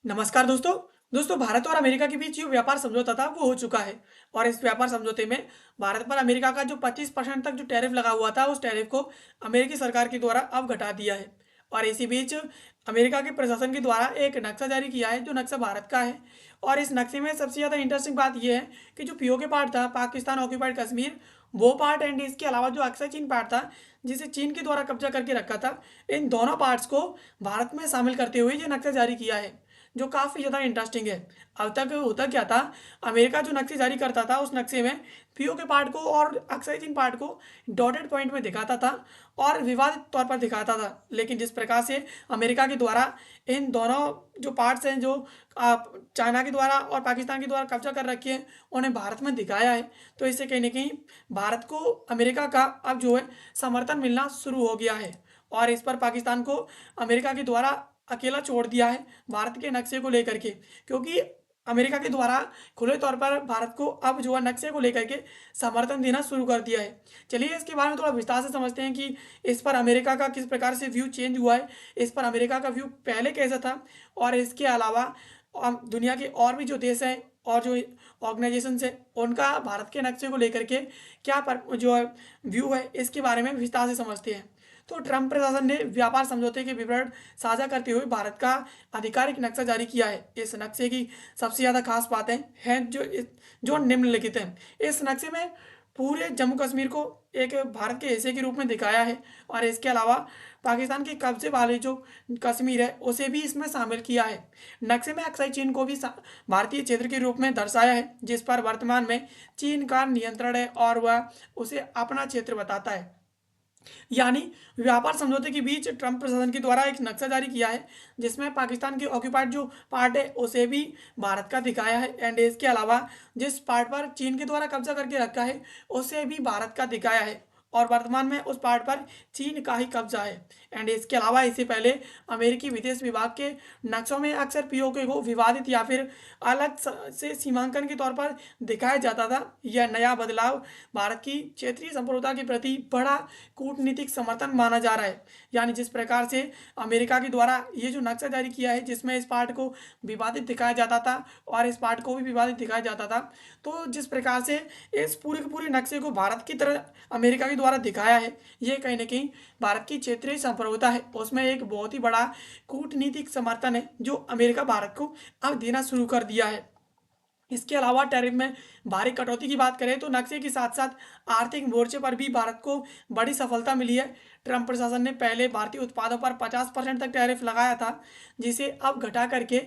नमस्कार दोस्तों। भारत और अमेरिका के बीच जो व्यापार समझौता था वो हो चुका है। और इस व्यापार समझौते में भारत पर अमेरिका का जो 25% तक जो टैरिफ लगा हुआ था उस टैरिफ को अमेरिकी सरकार के द्वारा अब घटा दिया है। और इसी बीच अमेरिका के प्रशासन के द्वारा एक नक्शा जारी किया है जो नक्शा भारत का है। और इस नक्शे में सबसे ज़्यादा इंटरेस्टिंग बात यह है कि जो पीओके पार्ट था पाकिस्तान ऑक्यूपाइड कश्मीर वो पार्ट एंड इसके अलावा जो अक्सर चीन पार्ट था जिसे चीन के द्वारा कब्जा करके रखा था, इन दोनों पार्ट्स को भारत में शामिल करते हुए ये नक्शा जारी किया है, जो काफ़ी ज़्यादा इंटरेस्टिंग है। अब तक होता क्या था, अमेरिका जो नक्शे जारी करता था उस नक्शे में पीओ के पार्ट को और अक्साई चीन पार्ट को डॉटेड पॉइंट में दिखाता था और विवादित तौर पर दिखाता था। लेकिन जिस प्रकार से अमेरिका के द्वारा इन दोनों जो पार्ट्स हैं जो चाइना के द्वारा और पाकिस्तान के द्वारा कब्जा कर रखे हैं उन्हें भारत में दिखाया है, तो इससे कहीं ना कहीं भारत को अमेरिका का अब जो है समर्थन मिलना शुरू हो गया है। और इस पर पाकिस्तान को अमेरिका के द्वारा अकेला छोड़ दिया है भारत के नक्शे को लेकर के, क्योंकि अमेरिका के द्वारा खुले तौर पर भारत को अब जो है नक्शे को लेकर के समर्थन देना शुरू कर दिया है। चलिए इसके बारे में थोड़ा विस्तार से समझते हैं कि इस पर अमेरिका का किस प्रकार से व्यू चेंज हुआ है, इस पर अमेरिका का व्यू पहले कैसा था, और इसके अलावा दुनिया के और भी जो देश हैं और जो ऑर्गेनाइजेशन है उनका भारत के नक्शे को लेकर के क्या जो है व्यू है, इसके बारे में विस्तार से समझते हैं। तो ट्रंप प्रशासन ने व्यापार समझौते के विवरण साझा करते हुए भारत का आधिकारिक नक्शा जारी किया है। इस नक्शे की सबसे ज़्यादा खास बातें हैं जो निम्नलिखित हैं। इस नक्शे में पूरे जम्मू कश्मीर को एक भारत के हिस्से के रूप में दिखाया है, और इसके अलावा पाकिस्तान के कब्जे वाले जो कश्मीर है उसे भी इसमें शामिल किया है। नक्शे में अक्साई चीन को भी भारतीय क्षेत्र के रूप में दर्शाया है, जिस पर वर्तमान में चीन का नियंत्रण है और वह उसे अपना क्षेत्र बताता है। यानी व्यापार समझौते के बीच ट्रंप प्रशासन के द्वारा एक नक्शा जारी किया है जिसमें पाकिस्तान के ऑक्यूपाइड जो पार्ट है उसे भी भारत का दिखाया है, एंड इसके अलावा जिस पार्ट पर चीन के द्वारा कब्जा करके रखा है उसे भी भारत का दिखाया है, और वर्तमान में उस पार्ट पर चीन का ही कब्जा है। एंड इसके अलावा इससे पहले अमेरिकी विदेश विभाग के नक्शों में अक्सर पीओके को विवादित या फिर अलग से सीमांकन के तौर पर दिखाया जाता था। यह नया बदलाव भारत की क्षेत्रीय संप्रभुता के प्रति बड़ा कूटनीतिक समर्थन माना जा रहा है। यानी जिस प्रकार से अमेरिका के द्वारा ये जो नक्शा जारी किया है जिसमें इस पार्ट को विवादित दिखाया जाता था और इस पार्ट को भी विवादित दिखाया जाता था, तो जिस प्रकार से इस पूरे के पूरे नक्शे को भारत की तरह अमेरिका के द्वारा दिखाया है, ये कहीं ना कहीं भारत की क्षेत्रीय संप्रभुता है उसमें एक बहुत ही बड़ा कूटनीतिक समर्थन है जो अमेरिका भारत को अब देना शुरू कर दिया है। इसके अलावा टैरिफ में भारी कटौती की बात करें तो नक्शे के साथ साथ आर्थिक मोर्चे पर भी भारत को बड़ी सफलता मिली है। ट्रंप प्रशासन ने पहले भारतीय उत्पादों पर 50% तक टैरिफ लगाया था, जिसे अब घटा करके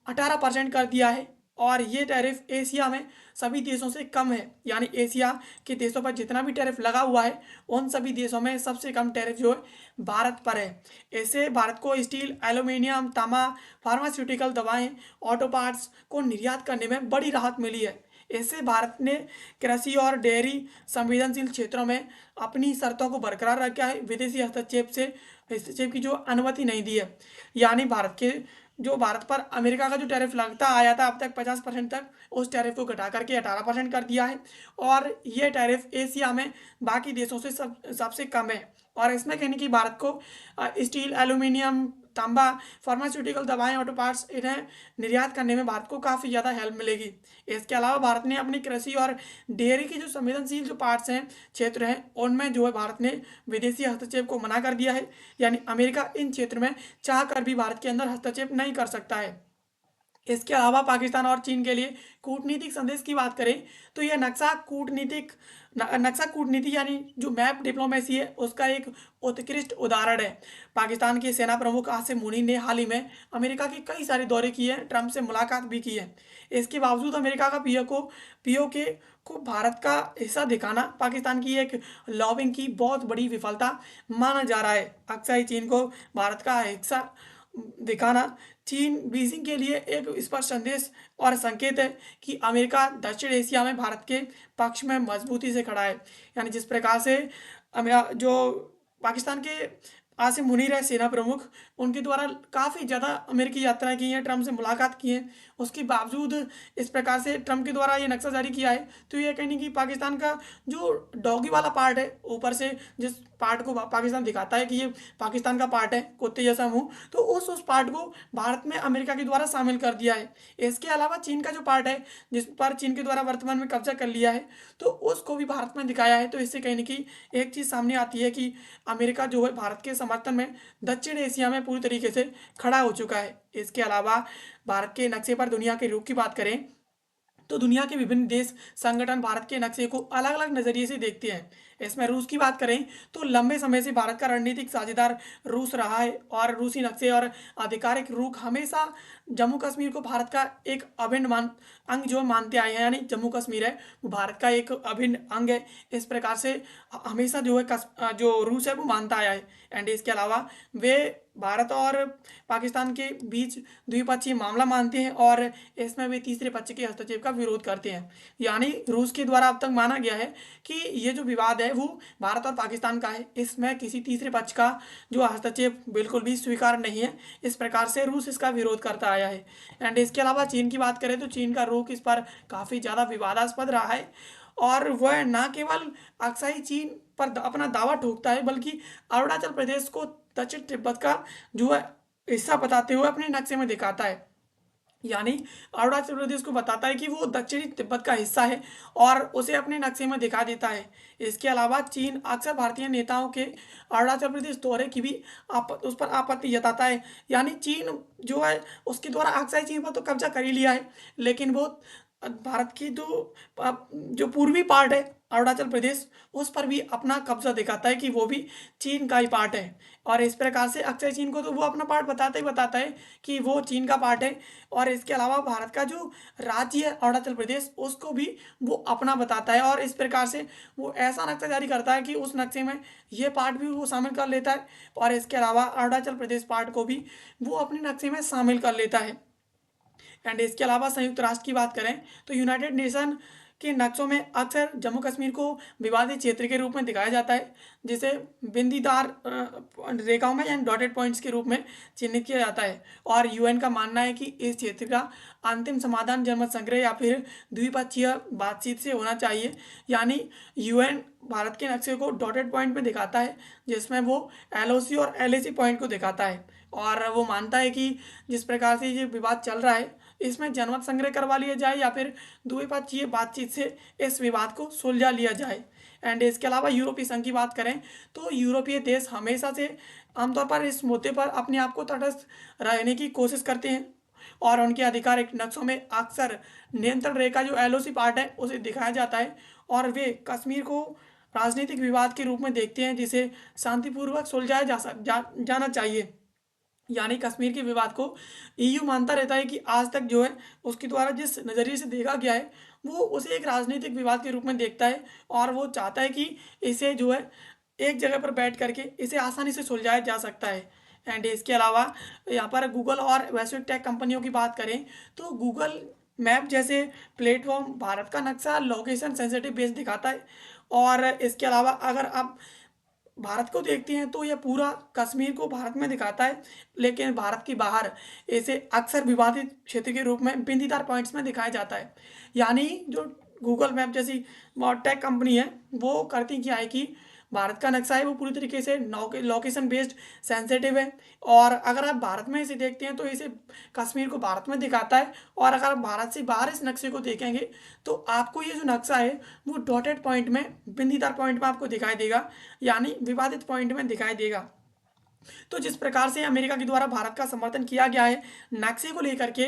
18% कर दिया है। और ये टैरिफ एशिया में सभी देशों से कम है, यानी एशिया के देशों पर जितना भी टैरिफ लगा हुआ है उन सभी देशों में सबसे कम टैरिफ जो है भारत पर है। इससे भारत को स्टील, एल्यूमिनियम, तांबा, फार्मास्यूटिकल दवाएं, ऑटो पार्ट्स को निर्यात करने में बड़ी राहत मिली है। इससे भारत ने कृषि और डेयरी संवेदनशील क्षेत्रों में अपनी शर्तों को बरकरार रखा है, विदेशी हस्तक्षेप की जो अनुमति नहीं दी है। यानी भारत पर अमेरिका का जो टैरिफ लगता आया था अब तक 50% तक, उस टैरिफ को घटा करके 18% कर दिया है। और ये टैरिफ एशिया में बाकी देशों से सबसे कम है। और इसमें कहने की भारत को स्टील, एल्यूमिनियम, तांबा, फार्मास्यूटिकल दवाएं, ऑटो पार्ट्स इन्हें निर्यात करने में भारत को काफ़ी ज़्यादा हेल्प मिलेगी। इसके अलावा भारत ने अपनी कृषि और डेयरी की जो संवेदनशील जो पार्ट्स हैं, क्षेत्र हैं, उनमें जो है भारत ने विदेशी हस्तक्षेप को मना कर दिया है। यानी अमेरिका इन क्षेत्र में चाह कर भी भारत के अंदर हस्तक्षेप नहीं कर सकता है। इसके अलावा पाकिस्तान और चीन के लिए कूटनीतिक संदेश की बात करें तो यह नक्शा कूटनीति यानी जो मैप डिप्लोमेसी है उसका एक उत्कृष्ट उदाहरण है। पाकिस्तान के सेना प्रमुख आसिम मुनी ने हाल ही में अमेरिका के कई सारे दौरे किए हैं, ट्रंप से मुलाकात भी की है। इसके बावजूद अमेरिका का पीओके को भारत का हिस्सा दिखाना पाकिस्तान की एक लॉबिंग की बहुत बड़ी विफलता माना जा रहा है। अक्सर ही चीन को भारत का हिस्सा दिखाना चीन बीजिंग के लिए एक स्पष्ट संदेश और संकेत है कि अमेरिका दक्षिण एशिया में भारत के पक्ष में मजबूती से खड़ा है। यानी जिस प्रकार से जो पाकिस्तान के आसिम मुनीर है सेना प्रमुख, उनके द्वारा काफ़ी ज़्यादा अमेरिकी यात्राएं की हैं, ट्रम्प से मुलाकात की है, उसके बावजूद इस प्रकार से ट्रम्प के द्वारा ये नक्शा जारी किया है। तो ये कहीं कि पाकिस्तान का जो डॉगी वाला पार्ट है, ऊपर से जिस पार्ट को पाकिस्तान दिखाता है कि ये पाकिस्तान का पार्ट है, कुत्ते जैसा मुंह, तो उस पार्ट को भारत में अमेरिका के द्वारा शामिल कर दिया है। इसके अलावा चीन का जो पार्ट है, जिस पर चीन के द्वारा वर्तमान में कब्जा कर लिया है, तो उसको भी भारत में दिखाया है। तो इससे कहीं न कहीं एक चीज़ सामने आती है कि अमेरिका जो है भारत के समर्थन में दक्षिण एशिया में पूरी तरीके से खड़ा हो चुका है। इसके अलावा भारत के नक्शे पर दुनिया के रुख की बात करें, तो दुनिया के विभिन्न देश संगठन भारत के नक्शे को अलग अलग नज़रिए से देखते हैं। इसमें रूस की बात करें तो लंबे समय से भारत का रणनीतिक साझेदार रूस रहा है, और रूसी नक्शे और आधिकारिक रुख हमेशा जम्मू कश्मीर को भारत का एक अभिन्न अंग जो मानते आए हैं। यानी जम्मू कश्मीर है वो भारत का एक अभिन्न अंग है, इस प्रकार से हमेशा जो है जो रूस है वो मानता आया है। एंड इसके अलावा वे भारत और पाकिस्तान के बीच द्विपक्षीय मामला मानते हैं, और इसमें वे तीसरे पक्ष के हस्तक्षेप का विरोध करते हैं। यानी रूस के द्वारा अब तक माना गया है कि ये जो विवाद है वो भारत और पाकिस्तान का है, इसमें किसी तीसरे पक्ष का जो हस्तक्षेप बिल्कुल भी स्वीकार नहीं है। इस प्रकार से रूस इसका विरोध करता आया है। एंड इसके अलावा चीन की बात करें तो चीन का रुख इस पर काफ़ी ज़्यादा विवादास्पद रहा है, और वह न केवल अक्साई चीन पर अपना दावा ठोकता है, बल्कि अरुणाचल प्रदेश को दक्षिण तिब्बत का जो है हिस्सा बताते हुए अपने नक्शे में दिखाता है। यानी अरुणाचल प्रदेश को बताता है कि वो दक्षिणी तिब्बत का हिस्सा है, और उसे अपने नक्शे में दिखा देता है। इसके अलावा चीन अक्सर भारतीय नेताओं के अरुणाचल प्रदेश दौरे की भी उस पर आपत्ति जताता है। यानी चीन जो है उसके द्वारा अक्साई चीन पर तो कब्जा कर ही लिया है, लेकिन वो भारत की जो पूर्वी पार्ट है अरुणाचल प्रदेश, उस पर भी अपना कब्जा दिखाता है कि वो भी चीन का ही पार्ट है। और इस प्रकार से अक्सर चीन को तो वो अपना पार्ट बताता ही बताता है कि वो चीन का पार्ट है, और इसके अलावा भारत का जो राज्य है अरुणाचल प्रदेश, उसको भी वो अपना बताता है। और इस प्रकार से वो ऐसा नक्शा जारी करता है कि उस नक्शे में ये पार्ट भी वो शामिल कर लेता है, और इसके अलावा अरुणाचल प्रदेश पार्ट को भी वो अपने नक्शे में शामिल कर लेता है। एंड इसके अलावा संयुक्त राष्ट्र की बात करें तो यूनाइटेड नेशन के नक्शों में अक्सर जम्मू कश्मीर को विवादित क्षेत्र के रूप में दिखाया जाता है, जिसे बिंदीदार रेखाओं में एंड डॉटेड पॉइंट्स के रूप में चिन्हित किया जाता है। और यूएन का मानना है कि इस क्षेत्र का अंतिम समाधान जनमत संग्रह या फिर द्विपक्षीय बातचीत से होना चाहिए। यानी यूएन भारत के नक्शे को डॉटेड पॉइंट में दिखाता है, जिसमें वो एलओसी और एलएसी पॉइंट को दिखाता है, और वो मानता है कि जिस प्रकार से ये विवाद चल रहा है इसमें जनमत संग्रह करवा लिया जाए या फिर द्विपक्षीय बातचीत से इस विवाद को सुलझा लिया जाए। एंड इसके अलावा यूरोपीय संघ की बात करें तो यूरोपीय देश हमेशा से आमतौर पर इस मुद्दे पर अपने आप को तटस्थ रहने की कोशिश करते हैं, और उनके आधिकारिक नक्शों में अक्सर नियंत्रण रेखा जो एलओसी पार्ट है उसे दिखाया जाता है, और वे कश्मीर को राजनीतिक विवाद के रूप में देखते हैं जिसे शांतिपूर्वक सुलझाया जाना चाहिए। यानी कश्मीर के विवाद को ईयू मानता रहता है कि आज तक जो है उसके द्वारा जिस नज़रिए से देखा गया है वो उसे एक राजनीतिक विवाद के रूप में देखता है, और वो चाहता है कि इसे जो है एक जगह पर बैठ करके इसे आसानी से सुलझाया जा सकता है। एंड इसके अलावा यहाँ पर गूगल और वैश्विक टेक कंपनियों की बात करें तो गूगल मैप जैसे प्लेटफॉर्म भारत का नक्शा लोकेशन सेंसिटिव बेस दिखाता है, और इसके अलावा अगर आप भारत को देखते हैं तो यह पूरा कश्मीर को भारत में दिखाता है, लेकिन भारत के बाहर इसे अक्सर विवादित क्षेत्र के रूप में बिंदीदार पॉइंट्स में दिखाया जाता है। यानी जो गूगल मैप जैसी टेक कंपनी है वो करती क्या है कि भारत का नक्शा है वो पूरी तरीके से लोकेशन बेस्ड सेंसिटिव है, और अगर आप भारत में इसे देखते हैं तो इसे कश्मीर को भारत में दिखाता है, और अगर आप भारत से बाहर इस नक्शे को देखेंगे तो आपको ये जो नक्शा है वो डॉटेड पॉइंट में बिंदीदार पॉइंट में आपको दिखाई देगा, यानी विवादित पॉइंट में दिखाई देगा। तो जिस प्रकार से अमेरिका के द्वारा भारत का समर्थन किया गया है नक्शे को लेकर के,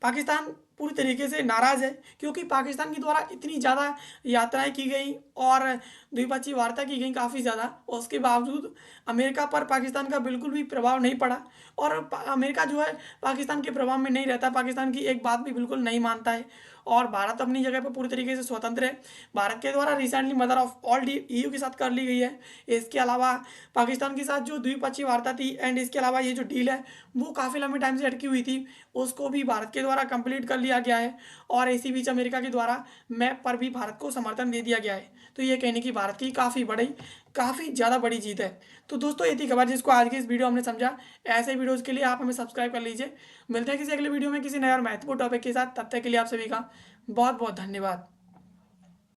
पाकिस्तान पूरी तरीके से नाराज़ है, क्योंकि पाकिस्तान के द्वारा इतनी ज़्यादा यात्राएं की गई और द्विपक्षीय वार्ता की गई काफ़ी ज़्यादा, उसके बावजूद अमेरिका पर पाकिस्तान का बिल्कुल भी प्रभाव नहीं पड़ा, और अमेरिका जो है पाकिस्तान के प्रभाव में नहीं रहता, पाकिस्तान की एक बात भी बिल्कुल नहीं मानता है, और भारत अपनी जगह पर पूरी तरीके से स्वतंत्र है। भारत के द्वारा recently mother of all deal EU के साथ कर ली गई है। इसके अलावा पाकिस्तान के साथ जो द्विपक्षीय वार्ता थी एंड इसके अलावा ये जो डील है वो काफ़ी लंबे टाइम से अटकी हुई थी, उसको भी भारत के द्वारा कंप्लीट कर लिया गया है और इसी बीच अमेरिका के द्वारा मैप पर भी भारत को समर्थन दे दिया गया है। तो ये कहने की भारत की काफ़ी ज़्यादा बड़ी जीत है। तो दोस्तों ये थी खबर जिसको आज की इस वीडियो हमने समझा। ऐसे वीडियोज़ के लिए आप हमें सब्सक्राइब कर लीजिए। मिलते हैं किसी अगले वीडियो में किसी नए और महत्वपूर्ण टॉपिक के साथ। तब तक के लिए आप सभी का बहुत बहुत धन्यवाद।